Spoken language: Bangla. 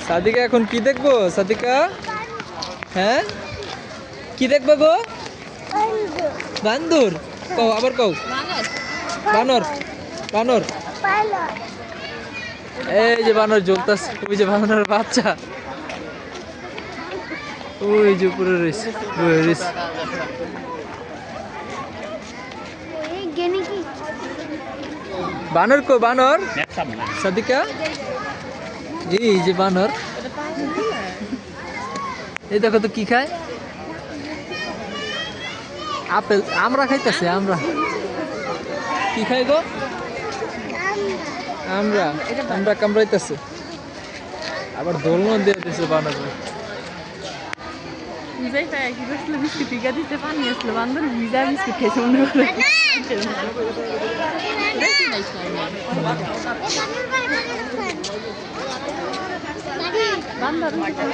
সাদিকা এখন কি দেখবো? সাদিকা হ্যাঁ কি দেখবো গো? বান্দর কও, আবার কও। বানর বানর। এই যে বানর জ্বলতাছে, ওই যে বানরের বাচ্চা, ওই যে উপরে রয়েছে রয়েছে। বানর কো বানর? সাদিকা এই যে বানর, এই দেখো তো কি খায়, আপেল। আমরা খাইতেছে, আমরা কি খাই গো? আমরা আমরা কামড়াইতেছে, আবার দোলনা দিয়ে দিছে বানর। বিস্কুট টিকা দিতে পানি আসলো, বান্ধব ভিজা বিস্কুট খেয়েছে মনে করে। বান্দর বান্দর